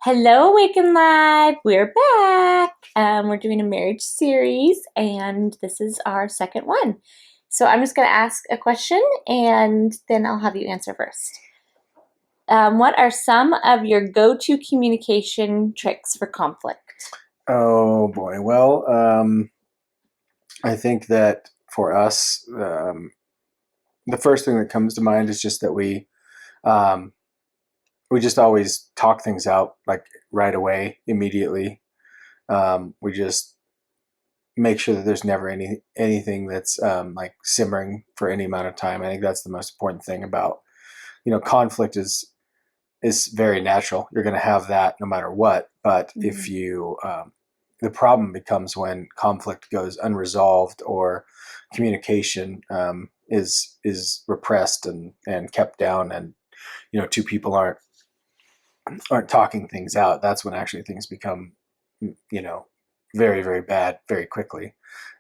Hello, Awaken Live. We're back. We're doing a marriage series, and this is our second one. So I'm just going to ask a question, and then I'll have you answer first. What are some of your go-to communication tricks for conflict? Oh boy. Well, I think that for us, the first thing that comes to mind is just that um, we just always talk things out like right away, immediately. We just make sure that there's never anything that's like simmering for any amount of time. I think that's the most important thing about conflict is very natural. You're going to have that no matter what. But if Mhm. you the problem becomes when conflict goes unresolved or communication is repressed and kept down, and two people aren't talking things out. That's when actually things become you know very, very bad very quickly.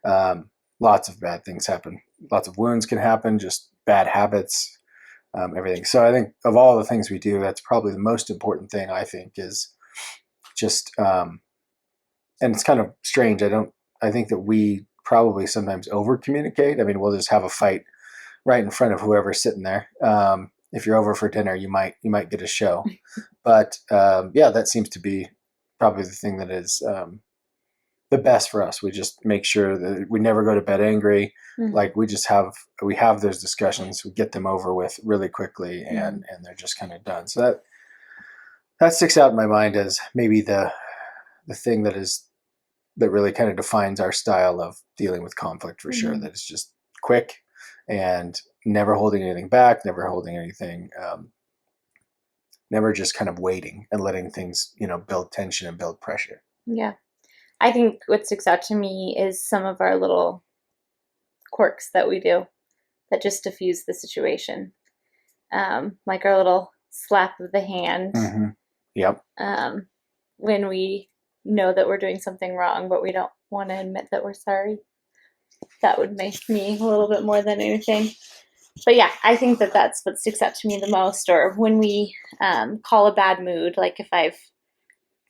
Um, Lots of bad things happen. Lots of wounds can happen. Just bad habits, everything. So I think of all the things we do, that's probably the most important thing. I think is just, and it's kind of strange. I think that we probably sometimes over communicate. I mean, we'll just have a fight right in front of whoever's sitting there. If you're over for dinner, you might get a show. But yeah, that seems to be probably the thing that is the best for us. We just make sure that we never go to bed angry. Mhm. Like we have those discussions, we get them over with really quickly, and Mhm. they're just kind of done. So that sticks out in my mind as maybe the thing that really kind of defines our style of dealing with conflict, for sure. Mhm. That it's just quick and never holding anything back, never holding anything, never just kind of waiting and letting things build tension and build pressure. Yeah. I think what sticks out to me is some of our little quirks that we do that just diffuse the situation. Like our little slap of the hand, Hmm. Yep. um, when we know that we're doing something wrong, but we don't want to admit that we're sorry. That would make me a little bit more than anything. But yeah, I think that that's what sticks out to me the most. Or when we call a bad mood, like if I've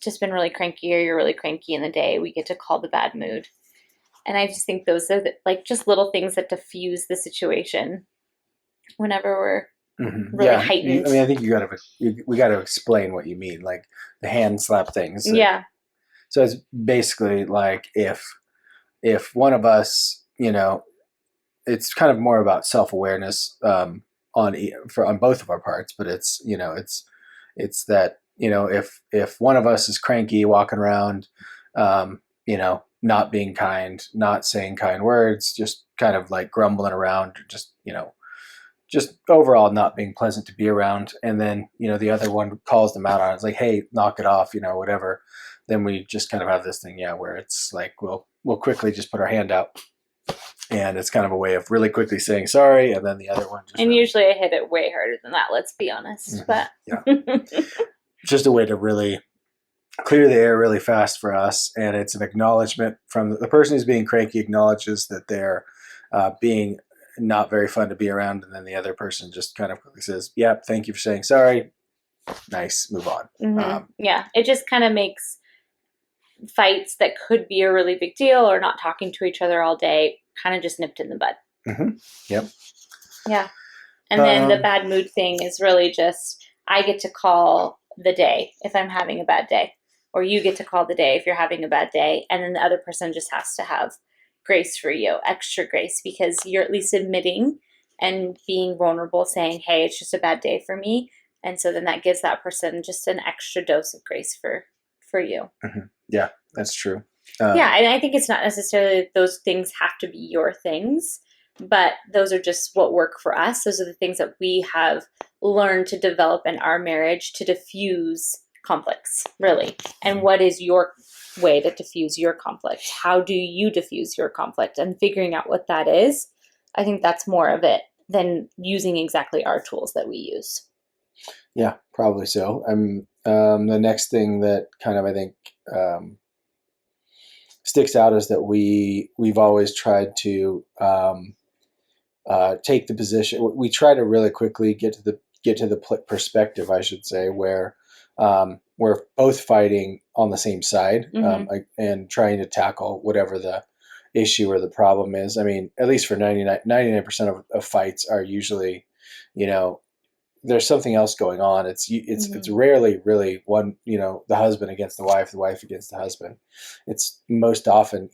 just been really cranky or you're really cranky in the day, we get to call the bad mood. And I just think those are like just little things that diffuse the situation whenever we're really Yeah, heightened. I think we got to explain what you mean, like the hand slap things. Like, Yeah. so it's basically like if one of us, it's kind of more about self awareness, on both of our parts, but it's that if one of us is cranky, walking around, not being kind, not saying kind words, just kind of like grumbling around, just overall not being pleasant to be around, and then the other one calls them out on it. It's like, hey, knock it off, whatever. Then we just kind of have this thing, yeah, where it's like we'll quickly just put our hand out, and it's kind of a way of really quickly saying sorry, and then the other one just And really. usually I hit it way harder than that, let's be honest. Mhm. But Yeah, just a way to really clear the air really fast for us, and it's an acknowledgement from the person who's being cranky, acknowledges that they're being not very fun to be around, and then the other person just kind of quickly says, "Yeah, thank you for saying sorry. Nice, move on." yeah, it just kind of makes fights that could be a really big deal or not talking to each other all day kind of just nipped in the bud. Mm-hmm. Yep. Yeah. And then the Um, bad mood thing is really just I get to call the day if I'm having a bad day, or you get to call the day if you're having a bad day. And then the other person just has to have grace for you, extra grace, because you're at least admitting and being vulnerable, saying, hey, it's just a bad day for me. And so then that gives that person just an extra dose of grace for you. mhm. Yeah, that's true. Yeah, Um, and I think it's not necessarily that those things have to be your things, but those are just what work for us. Those are the things that we have learned to develop in our marriage to diffuse conflicts, really. And what is your way to diffuse your conflict? How do you diffuse your conflict? And figuring out what that is, I think that's more of it than using exactly our tools that we use. yeah, probably so. The next thing that kind of I think um, sticks out is that we've always tried to take the position. We try to really quickly get to the perspective, I should say, where we're both fighting on the same side, Mm-hmm. and trying to tackle whatever the issue or the problem is. I mean, at least for 99% of fights are usually, you know, there's something else going on. It's Mm-hmm. rarely really one, the husband against the wife against the husband. It's most often,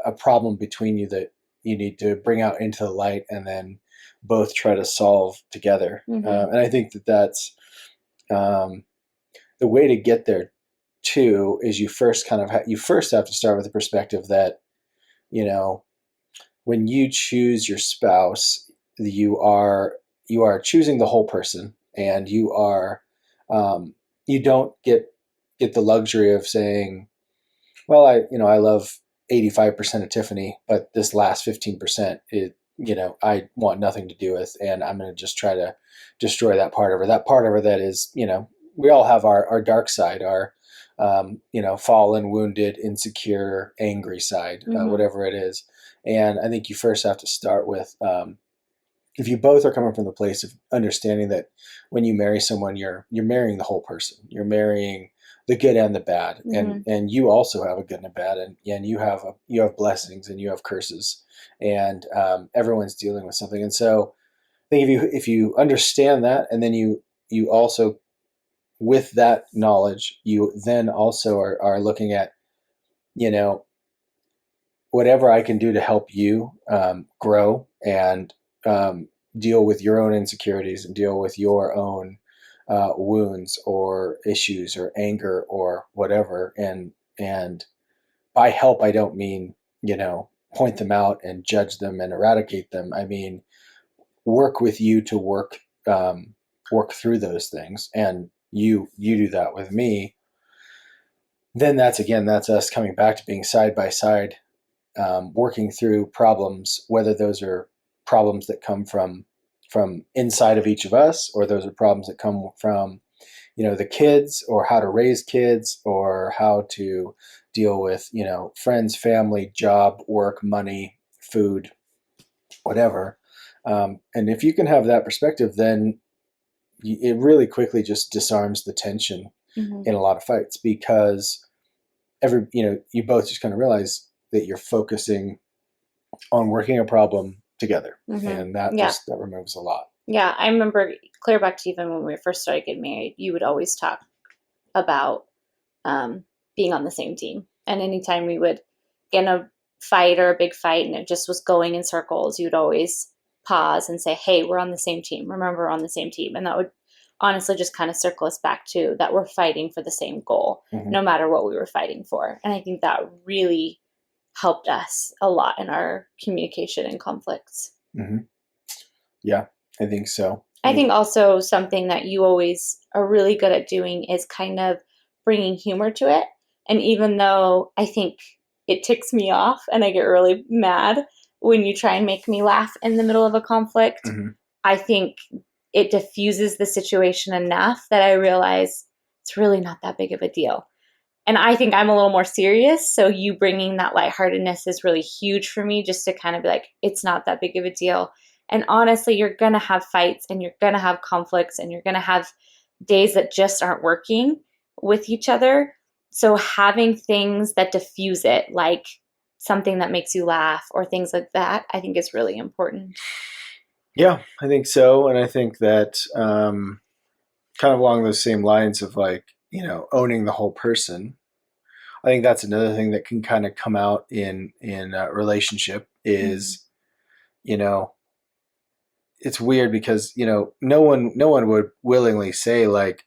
a problem between you that you need to bring out into the light and then both try to solve together. Mm-hmm. And I think that that's um, the way to get there too. Is you first you first have to start with the perspective that, you know when you choose your spouse, you are choosing the whole person, and you don't get the luxury of saying, well, I love 85% of Tiffany, but this last 15% I want nothing to do with, and I'm going to just try to destroy that part of her. That part of her that is, we all have our dark side, our fallen, wounded, insecure, angry side, Mm-hmm. whatever it is. And I think you first have to start with, if you both are coming from the place of understanding that when you marry someone, you're marrying the whole person. You're marrying the good and the bad, Mm-hmm. and you also have a good and a bad, and you have blessings and you have curses, and everyone's dealing with something. And so I think if you understand that, and then you also, with that knowledge, you then also are looking at, you know whatever I can do to help you grow and deal with your own insecurities and deal with your own wounds or issues or anger or whatever. And by help, I don't mean, point them out and judge them and eradicate them. I mean, work with you to work through those things, and you do that with me. Then that's us coming back to being side by side, working through problems, whether those are problems that come from inside of each of us, or those are problems that come from, the kids, or how to raise kids, or how to deal with, friends, family, job, work, money, food, whatever. And if you can have that perspective, then it really quickly just disarms the tension Mm-hmm. in a lot of fights, because you both just kind of realize that you're focusing on working a problem together, Mm-hmm. and that Yeah. just that removes a lot. Yeah. I remember clear back to even when we first started getting married, you would always talk about um, being on the same team. And anytime we would get in a fight or a big fight and it just was going in circles, you'd always pause and say, hey, we're on the same team. Remember, we're on the same team. And that would honestly just kind of circle us back to that we're fighting for the same goal, Mm-hmm. no matter what we were fighting for. And I think that really helped us a lot in our communication and conflicts. Mm-hmm. Yeah, I think so. I think also something that you always are really good at doing is kind of bringing humor to it. And even though I think it ticks me off and I get really mad when you try and make me laugh in the middle of a conflict, Mm-hmm. I think it diffuses the situation enough that I realize it's really not that big of a deal. And I think I'm a little more serious. So you bringing that lightheartedness is really huge for me, just to kind of be like, it's not that big of a deal. And honestly, you're going to have fights and you're going to have conflicts and you're going to have days that just aren't working with each other. So having things that diffuse it, like something that makes you laugh or things like that, I think is really important. Yeah, I think so. And I think that, kind of along those same lines of, like, owning the whole person, I think that's another thing that can kind of come out in a relationship Mm-hmm. is, you know it's weird because, no one would willingly say, like,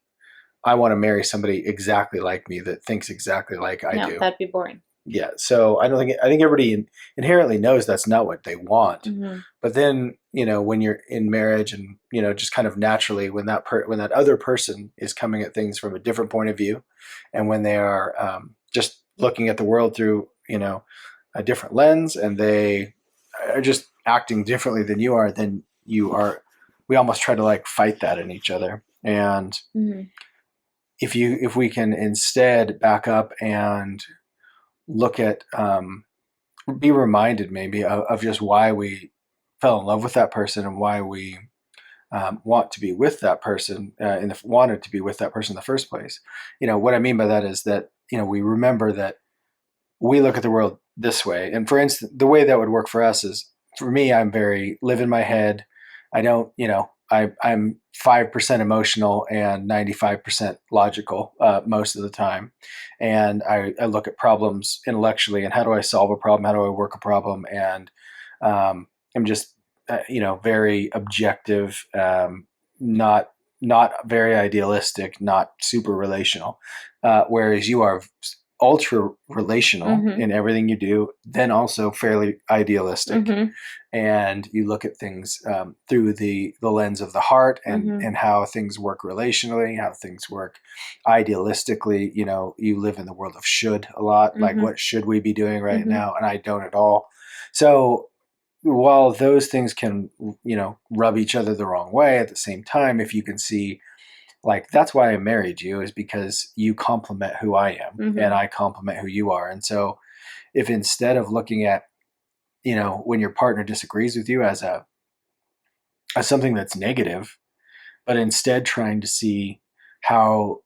I want to marry somebody exactly like me, that thinks exactly like I No, do. that'd be boring. Yeah, so I think everybody inherently knows that's not what they want. Mm-hmm. But then, when you're in marriage, and, just kind of naturally, when when that other person is coming at things from a different point of view, and when they are, just looking at the world through, a different lens, and they are just acting differently than you are, then we almost try to, like, fight that in each other. And Mm-hmm. if we can instead back up and look at, be reminded maybe of just why we fell in love with that person, and why we want to be with that person wanted to be with that person in the first place. What I mean by that is that we remember that we look at the world this way. And for instance, the way that would work for us is, for me, I'm very live in my head. I don't, I'm 5% emotional and 95% logical most of the time. And I look at problems intellectually and how do I solve a problem? How do I work a problem? And I'm just, very objective, not very idealistic, not super relational. Whereas you are ultra relational in everything you do, then also fairly idealistic, and you look at things through the lens of the heart and how things work relationally, how things work idealistically. You live in the world of should a lot, like what should we be doing right now, and I don't at all. So while those things can rub each other the wrong way, at the same time, if you can see, like, that's why I married you, is because you complement who I am and I complement who you are. And so if instead of looking at, when your partner disagrees with you as something that's negative, but instead trying to see how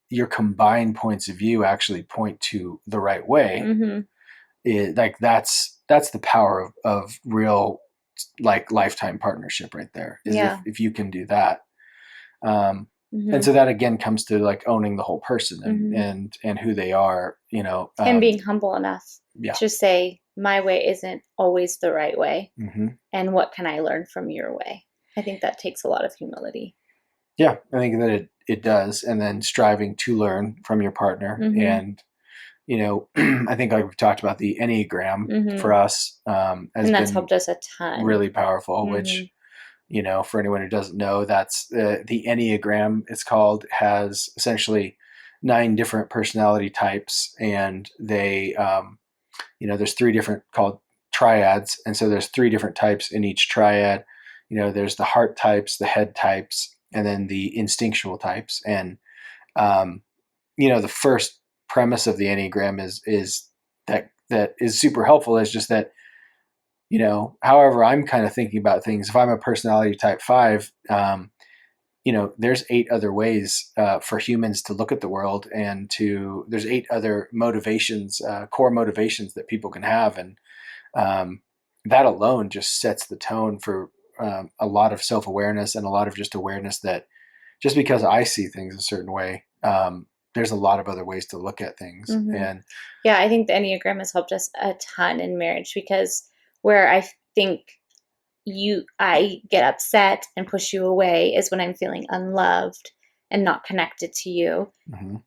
your combined points of view actually point to the right way, like that's the power of real, like, lifetime partnership right there, is if you can do that. And so that again comes to like owning the whole person and who they are, and being humble enough yeah. to say, my way isn't always the right way. And what can I learn from your way? I think that takes a lot of humility. Yeah, I think that it does. And then striving to learn from your partner. And, I think, like we've talked about, the Enneagram for us has and that's been helped us a ton. Really powerful, which, for anyone who doesn't know, that's the Enneagram, it's called, has essentially 9 different personality types. And they, there's 3 different called triads. And so there's 3 different types in each triad. There's the heart types, the head types, and then the instinctual types. And, the first premise of the Enneagram is that is super helpful, is just that, however I'm kind of thinking about things, if I'm a personality type 5, there's 8 other ways for humans to look at the world, and there's 8 other motivations, core motivations that people can have. And that alone just sets the tone for a lot of self-awareness and a lot of just awareness that just because I see things a certain way, there's a lot of other ways to look at things. And yeah, I think the Enneagram has helped us a ton in marriage, because where I think I get upset and push you away is when I'm feeling unloved and not connected to you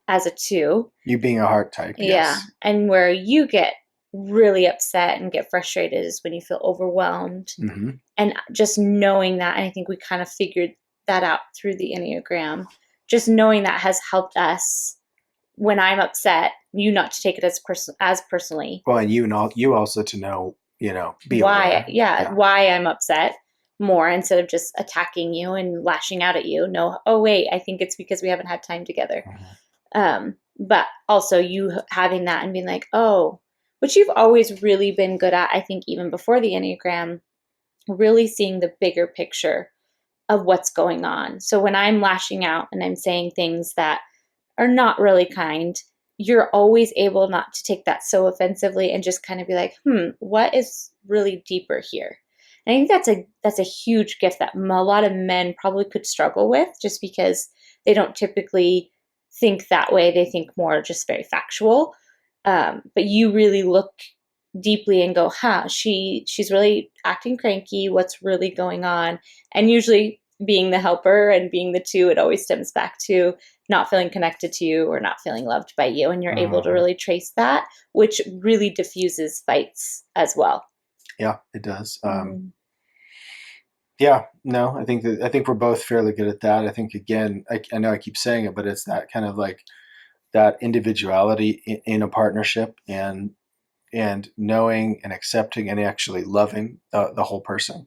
as a 2. You being a heart type. Yeah. Yes. And where you get really upset and get frustrated is when you feel overwhelmed. And just knowing that, and I think we kind of figured that out through the Enneagram, just knowing that has helped us, when I'm upset, you not to take it as personally. Well, and you also to know, be why aware. Why I'm upset more, instead of just attacking you and lashing out at you. No, oh wait, I think it's because we haven't had time together. But also you having that and being like, oh, which you've always really been good at, I think, even before the Enneagram, really seeing the bigger picture of what's going on. So when I'm lashing out and I'm saying things that are not really kind, you're always able not to take that so offensively and just kind of be like, what is really deeper here? And I think that's a huge gift that a lot of men probably could struggle with, just because they don't typically think that way. They think more just very factual. But you really look deeply and go, she's really acting cranky. What's really going on? And usually, being the helper and being the 2, it always stems back to not feeling connected to you or not feeling loved by you. And you're able to really trace that, which really diffuses fights as well. Yeah, it does. Yeah, no, I think we're both fairly good at that. I think, again, I know I keep saying it, but it's that kind of like that individuality in a partnership, and knowing and accepting and actually loving the whole person.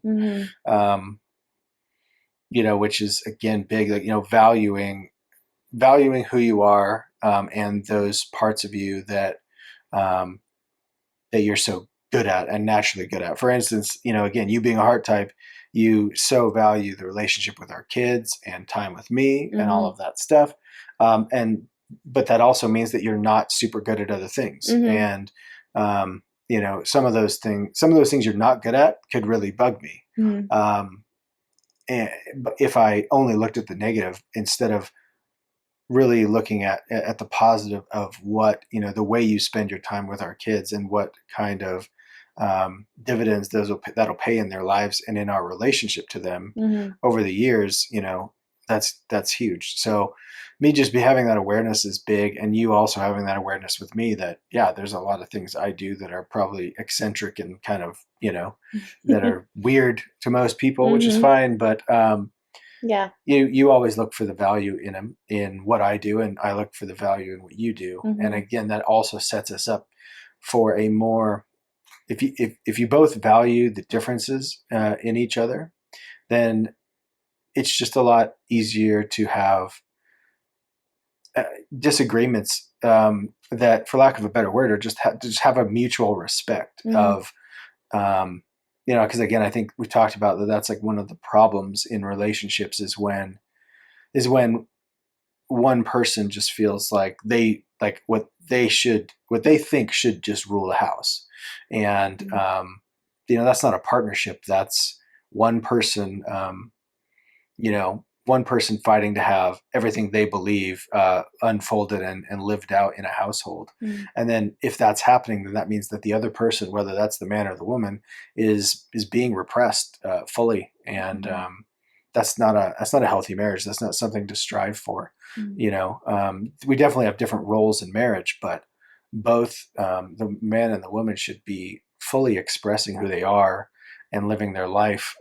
Which is, again, big, like, valuing who you are, and those parts of you that you're so good at and naturally good at. For instance, again, you being a heart type, you so value the relationship with our kids and time with me and all Mm-hmm. of that stuff. And but that also means that you're not super good at other things. Mm-hmm. And some of those things you're not good at could really bug me. Mm-hmm. Um, and if I only looked at the negative instead of really looking at the positive of what, the way you spend your time with our kids and what kind of dividends that'll pay in their lives and in our relationship to them Mm-hmm. over the years, that's huge. So me just be having that awareness is big, and you also having that awareness with me that, yeah, there's a lot of things I do that are probably eccentric and kind of, that are weird to most people, which is Mm-hmm. fine. But Yeah. you always look for the value in what I do, and I look for the value in what you do. And Mm-hmm. again, that also sets us up for a more, if you both value the differences in each other, then it's just a lot easier to have disagreements that, for lack of a better word, or just have a mutual respect Mm-hmm. of, because again, I think we talked about that. That's like one of the problems in relationships is when one person just feels like what they think should just rule the house. And that's not a partnership. That's one person, one person fighting to have everything they believe unfolded and lived out in a household. Mm-hmm. And then if that's happening, then that means that the other person, whether that's the man or the woman, is being repressed fully. And that's not a healthy marriage. That's not something to strive for. We definitely have different roles in marriage, but both the man and the woman should be fully expressing who they are and living a life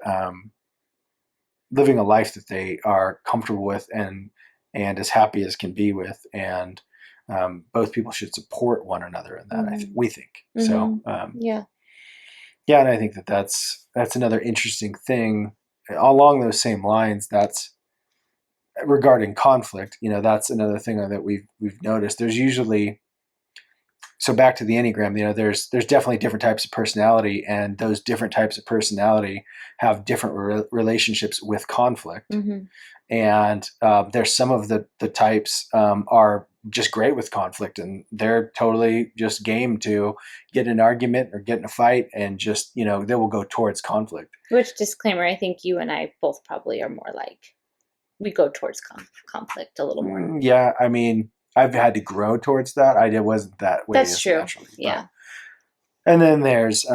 that they are comfortable with and as happy as can be with. And both people should support one another in that. Mm-hmm. We think Mm-hmm. so. Yeah. Yeah, and I think that's another interesting thing along those same lines. That's regarding conflict. That's another thing that we've noticed. There's usually, so back to the Enneagram, there's definitely different types of personality, and those different types of personality have different relationships with conflict. Mm-hmm. And there's some of the types are just great with conflict, and they're totally just game to get in an argument or get in a fight, and just they will go towards conflict. Which, disclaimer, I think you and I both probably are more like, we go towards conflict a little more. Yeah, I mean, I've had to grow towards that. I wasn't that way That's as true. naturally. Yeah. And then there's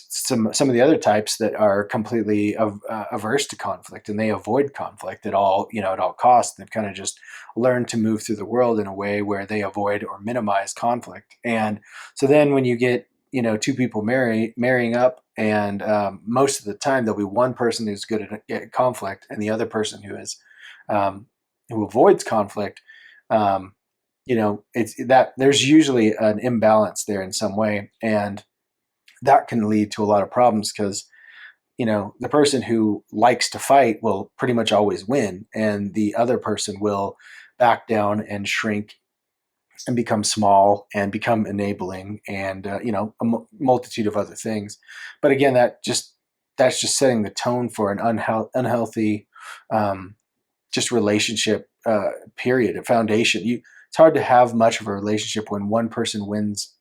some of the other types that are completely averse to conflict, and they avoid conflict at all costs. They've kind of just learned to move through the world in a way where they avoid or minimize conflict. And so then when you get two people marrying up, and most of the time there'll be one person who's good at conflict and the other person who avoids conflict. It's that there's usually an imbalance there in some way, and that can lead to a lot of problems because the person who likes to fight will pretty much always win, and the other person will back down and shrink and become small and become enabling, and multitude of other things. But again, that's just setting the tone for an unhealthy just relationship period, a foundation. It's hard to have much of a relationship when one person wins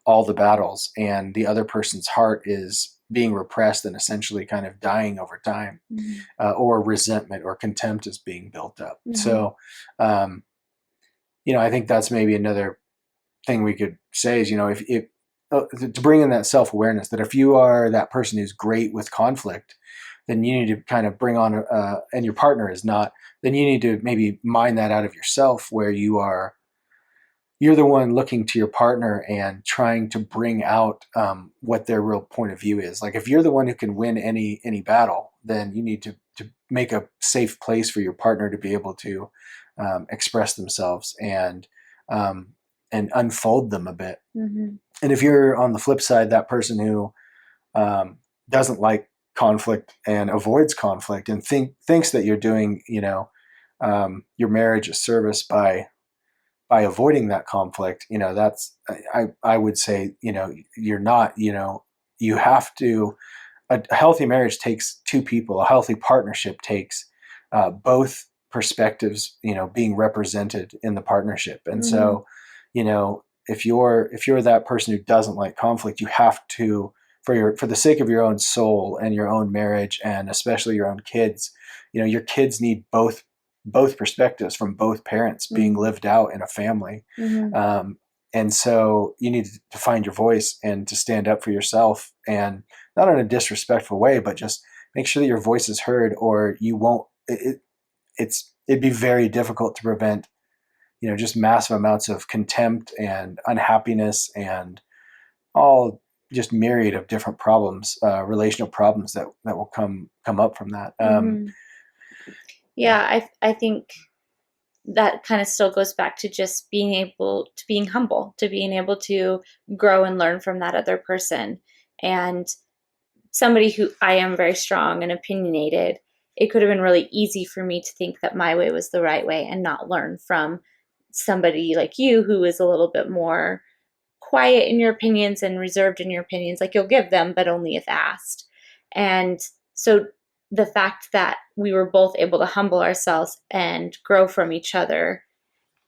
all the battles and the other person's heart is being repressed and essentially kind of dying over time. Mm-hmm. Or resentment or contempt is being built up. Mm-hmm. So I think that's maybe another thing we could say is, if to bring in that self-awareness, that if you are that person who's great with conflict, then you need to kind of bring on, and your partner is not, then you need to maybe mine that out of yourself, where you're the one looking to your partner and trying to bring out what their real point of view is. Like if you're the one who can win any battle, then you need to make a safe place for your partner to be able to express themselves and unfold them a bit. Mm-hmm. And if you're on the flip side, that person who doesn't like conflict and avoids conflict and thinks that you're doing your marriage a service by avoiding that conflict, that's I would say you're not. You have to a healthy marriage takes two people. A healthy partnership takes both perspectives, being represented in the partnership. And Mm-hmm. so, if you're that person who doesn't like conflict, you have to, for the sake of your own soul and your own marriage, and especially your own kids, your kids need both perspectives from both parents being Mm-hmm. lived out in a family. Mm-hmm. Um, and so you need to find your voice and to stand up for yourself, and not in a disrespectful way, but just make sure that your voice is heard, or you won't. It'd be very difficult to prevent, just massive amounts of contempt and unhappiness and all just myriad of different problems, relational problems that will come up from that. Mm-hmm. Yeah, I think that kind of still goes back to just being humble, to being able to grow and learn from that other person. And somebody who I am very strong and opinionated, it could have been really easy for me to think that my way was the right way and not learn from somebody like you who is a little bit more quiet in your opinions and reserved in your opinions. Like you'll give them, but only if asked. And so the fact that we were both able to humble ourselves and grow from each other,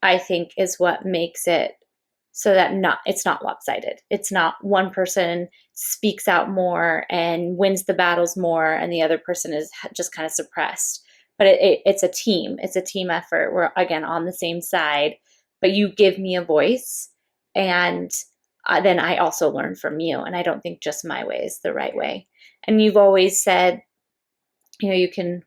I think is what makes it so that it's not lopsided. It's not one person speaks out more and wins the battles more and the other person is just kind of suppressed. But it's a team. It's a team effort. We're again on the same side, but you give me a voice, and then I also learn from you. And I don't think just my way is the right way. And you've always said, you can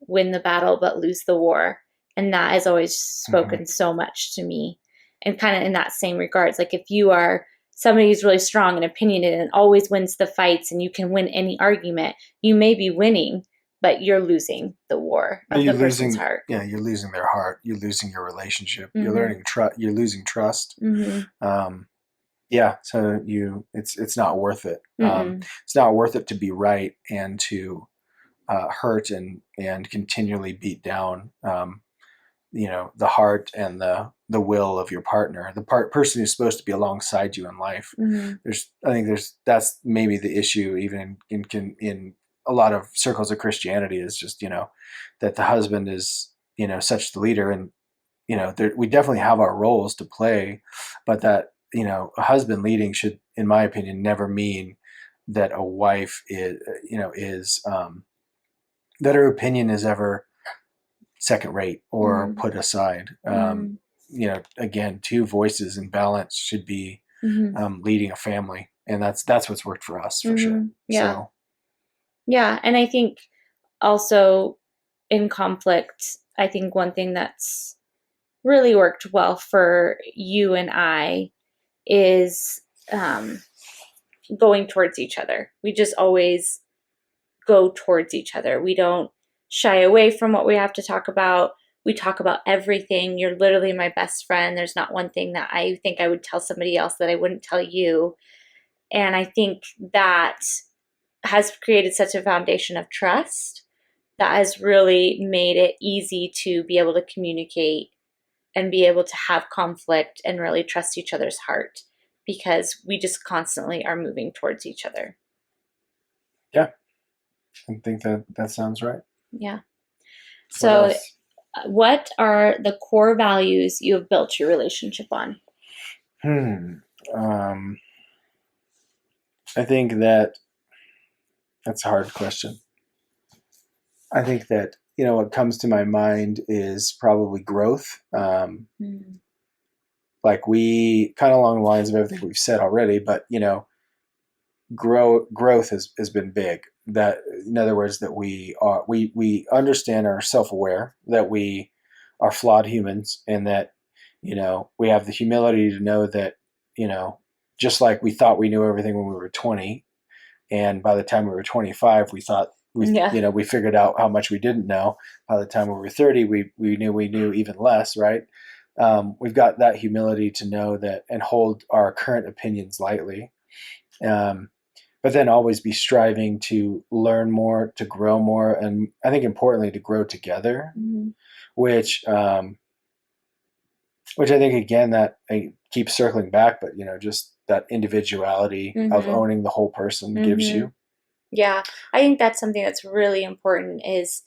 win the battle but lose the war, and that has always Mm-hmm. spoken so much to me. And kind of in that same regards, like if you are somebody who's really strong and opinionated and always wins the fights and you can win any argument, you may be winning, but you're losing the war of the person's heart. Yeah, you're losing their heart. You're losing your relationship. You're Mm-hmm. learning trust. You're losing trust. Mm-hmm. Yeah, so it's not worth it. Mm-mm. It's not worth it to be right and to hurt and continually beat down, the heart and the will of your partner, the person who's supposed to be alongside you in life. Mm-hmm. I think that's maybe the issue, even in a lot of circles of Christianity, is just that the husband is such the leader, and we definitely have our roles to play, but that a husband leading should, in my opinion, never mean that a wife is that her opinion is ever second rate or Mm-hmm. put aside. Mm-hmm. Again, two voices in balance should be Mm-hmm. leading a family, and that's what's worked for us for sure. Mm-hmm. Yeah. So Yeah. And I think also in conflict, I think one thing that's really worked well for you and I is going towards each other. We just always go towards each other. We don't shy away from what we have to talk about. We talk about everything. You're literally my best friend. There's not one thing that I think I would tell somebody else that I wouldn't tell you. And I think that has created such a foundation of trust that has really made it easy to be able to communicate and be able to have conflict and really trust each other's heart, because we just constantly are moving towards each other. yeah, I think that sounds right. Yeah. What So, what are the core values you have built your relationship on? Um, I think that's a hard question. I think that what comes to my mind is probably growth. Mm. Like we kind of along the lines of everything we've said already, but growth has been big. That, in other words, that we understand, are self-aware that we are flawed humans, and that we have the humility to know that just like we thought we knew everything when we were 20, and by the time we were 25 we thought Yeah. we figured out how much we didn't know. By the time we were 30 we knew even less, right? We've got that humility to know that and hold our current opinions lightly, um, but then always be striving to learn more, to grow more, and I think importantly to grow together, Mm-hmm. which I think again that I keep circling back, but just that individuality of Mm-hmm. owning the whole person gives Mm-hmm. you. Yeah. I think that's something that's really important is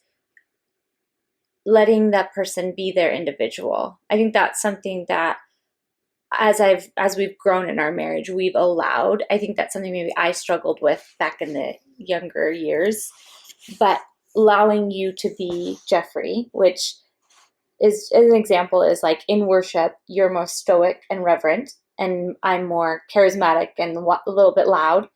letting that person be their individual. I think that's something that as we've grown in our marriage, we've allowed. I think that's something maybe I struggled with back in the younger years, but allowing you to be Jeffrey, which is an example is like in worship, you're most stoic and reverent, and I'm more charismatic and a little bit loud.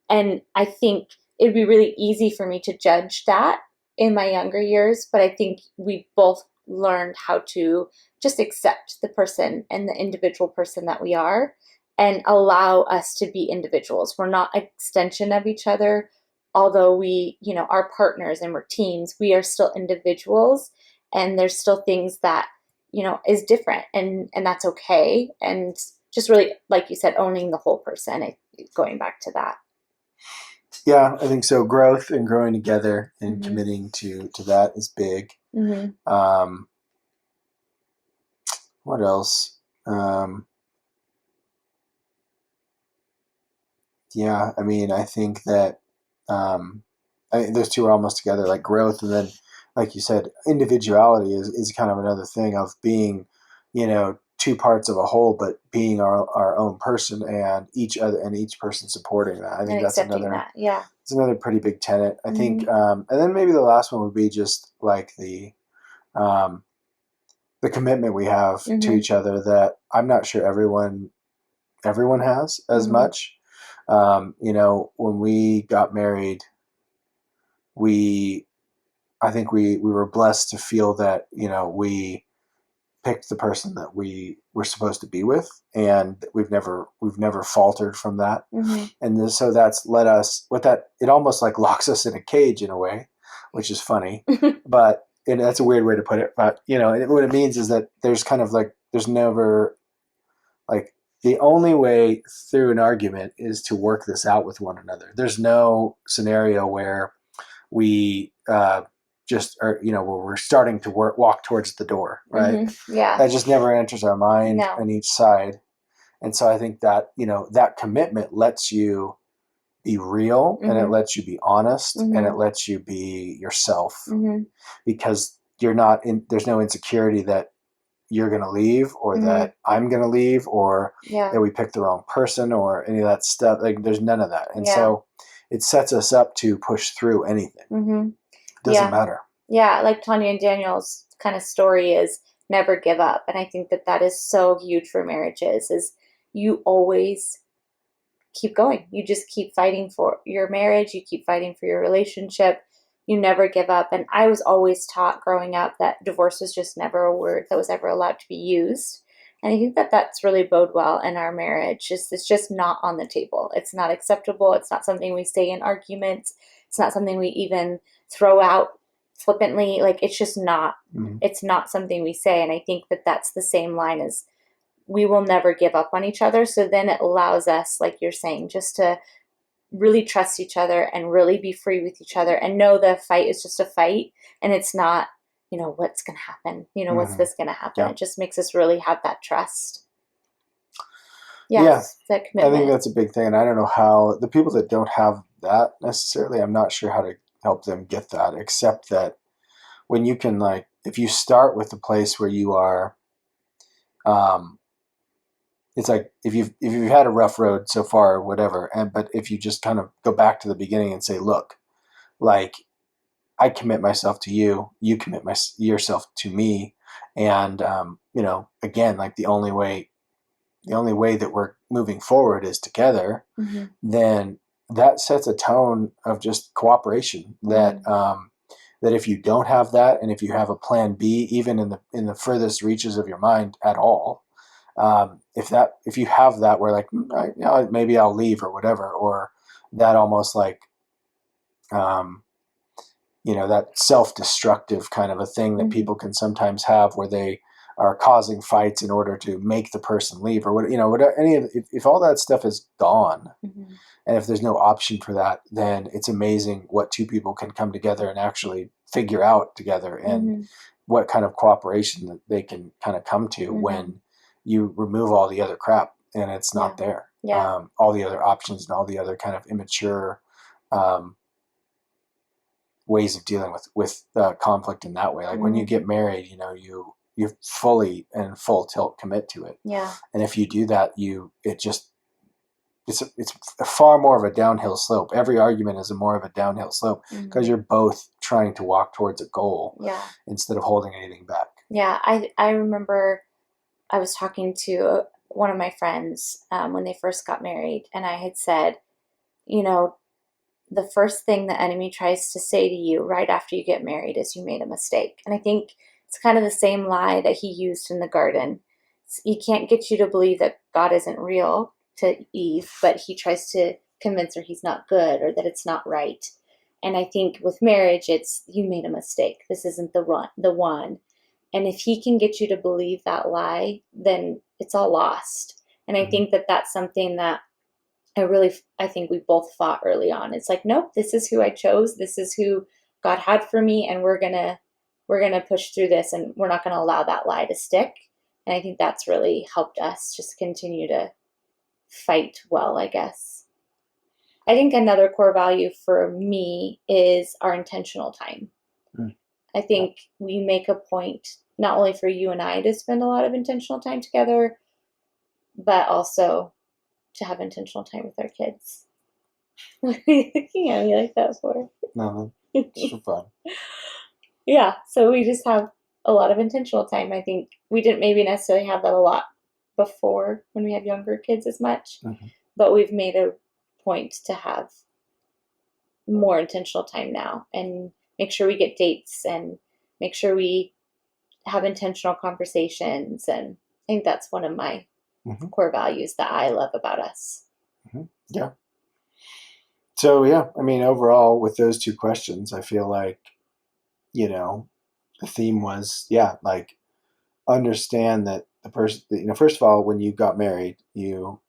And I think it'd be really easy for me to judge that in my younger years, but I think we both learned how to just accept the person and the individual person that we are and allow us to be individuals. We're not an extension of each other. Although we, are partners and we're teams, we are still individuals and there's still things that, is different and that's okay. And just really, like you said, owning the whole person, going back to that. Yeah, I think so. Growth and growing together and Mm-hmm. committing to that is big. Mm-hmm. What else? Yeah, I mean, I think that those two are almost together, like growth, and then, like you said, individuality is kind of another thing of being, two parts of a whole, but being our own person, and each other and each person supporting that. I And think that's accepting another that. Yeah. it's another pretty big tenet. I think, Mm-hmm. and then maybe the last one would be just like um, the commitment we have to Mm-hmm. each other that I'm not sure everyone has as Mm-hmm. much. When we got married, we I think we were blessed to feel that we picked the person that we were supposed to be with, and we've never faltered from that. Mm-hmm. And so that's let us with that. It almost like locks us in a cage in a way, which is funny, but and that's a weird way to put it. But what it means is that there's kind of like there's never like the only way through an argument is to work this out with one another. There's no scenario where we just are, where we're starting to walk towards the door, right? Mm-hmm. Yeah. That just never enters our mind No. on each side. And so I think that, that commitment lets you be real, and it Mm-hmm. lets you be honest, and Mm-hmm. it lets you be yourself, Mm-hmm. because there's no insecurity that you're going to leave, or Mm-hmm. that I'm going to leave, or Yeah. that we picked the wrong person, or any of that stuff. Like there's none of that. And Yeah. so it sets us up to push through anything. Mm-hmm. Doesn't Yeah. matter. Yeah. Like Tanya and Daniel's kind of story is never give up. And I think that is so huge for marriages is you always keep going. You just keep fighting for your marriage. You keep fighting for your relationship. You never give up. And I was always taught growing up that divorce was just never a word that was ever allowed to be used. And I think that that's really bode well in our marriage. It's just not on the table. It's not acceptable. It's not something we say in arguments. It's not something we even throw out flippantly. Like it's just not. Mm-hmm. It's not something we say. And I think that that's the same line as we will never give up on each other. So then it allows us, like you're saying, just to really trust each other and really be free with each other and know the fight is just a fight and it's not, what's going to happen? What's Mm-hmm. this going to happen? Yeah. It just makes us really have that trust. Yes, That I think commitment. that's a big thing. And I don't know how the people that don't have that necessarily, I'm not sure how to help them get that, except that when you can, like, if you start with a place where you are, um, it's like if you've had a rough road so far or whatever, but if you just kind of go back to the beginning and say, look, like, I commit myself to you, you commit yourself to me, and again, like the only way that we're moving forward is together. Mm-hmm. Then that sets a tone of just cooperation. That Mm-hmm. that if you don't have that, and if you have a plan B, even in the furthest reaches of your mind at all, if you have that, where like maybe I'll leave or whatever, or that almost like um, that self-destructive kind of a thing that Mm-hmm. people can sometimes have, where they are causing fights in order to make the person leave, or if all that stuff is gone, Mm-hmm. and if there's no option for that, then it's amazing what two people can come together and actually figure out together, and Mm-hmm. what kind of cooperation that they can kind of come to Mm-hmm. when you remove all the other crap and it's Yeah. not there. Yeah. All the other options and all the other kind of immature, um, ways of dealing with conflict in that way. Like when you get married, you fully and full tilt commit to it. Yeah. And if you do that, it's a far more of a downhill slope. Every argument is more of a downhill slope because you're both trying to walk towards a goal instead of holding anything back. Yeah. I remember I was talking to one of my friends when they first got married, and I had said, the first thing the enemy tries to say to you right after you get married is you made a mistake. And I think it's kind of the same lie that he used in the garden. He can't get you to believe that God isn't real to Eve, but he tries to convince her he's not good or that it's not right. And I think with marriage, it's you made a mistake. This isn't the one. And if he can get you to believe that lie, then it's all lost. And I think that that's something that I think we both fought early on. It's like, nope, this is who I chose. This is who God had for me. And we're going to push through this, and we're not going to allow that lie to stick. And I think that's really helped us just continue to fight well, I guess. I think another core value for me is our intentional time. I think we make a point, not only for you and I to spend a lot of intentional time together, but also to have intentional time with our kids. What are you looking at me like that for? No, it's for fun. Yeah, so we just have a lot of intentional time. I think we didn't maybe necessarily have that a lot before when we had younger kids as much, but we've made a point to have more intentional time now and make sure we get dates and make sure we have intentional conversations. And I think that's one of my core values that I love about us. Yeah. So, overall, with those two questions, I feel like, the theme was, like, understand that the person, first of all, when you got married, you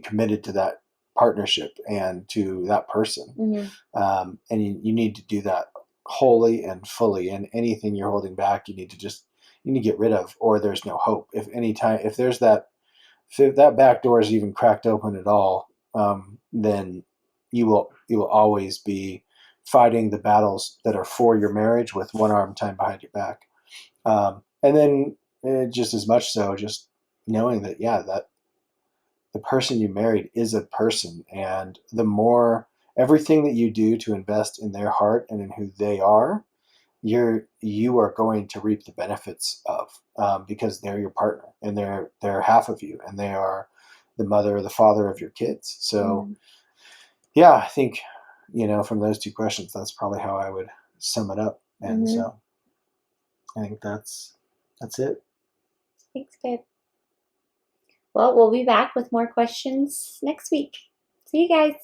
committed to that partnership and to that person. And you need to do that wholly and fully. And anything you're holding back, you need to get rid of, or there's no hope. If that back door is even cracked open at all, then you will always be fighting the battles that are for your marriage with one arm tied behind your back. And then just as much so, just knowing that, that the person you married is a person, and the more everything that you do to invest in their heart and in who they are, you are going to reap the benefits of, because they're your partner and they're half of you, and they are the mother or the father of your kids. So I think, from those two questions, that's probably how I would sum it up. And so I think that's it. Thanks, babe. Well, we'll be back with more questions next week. See you guys.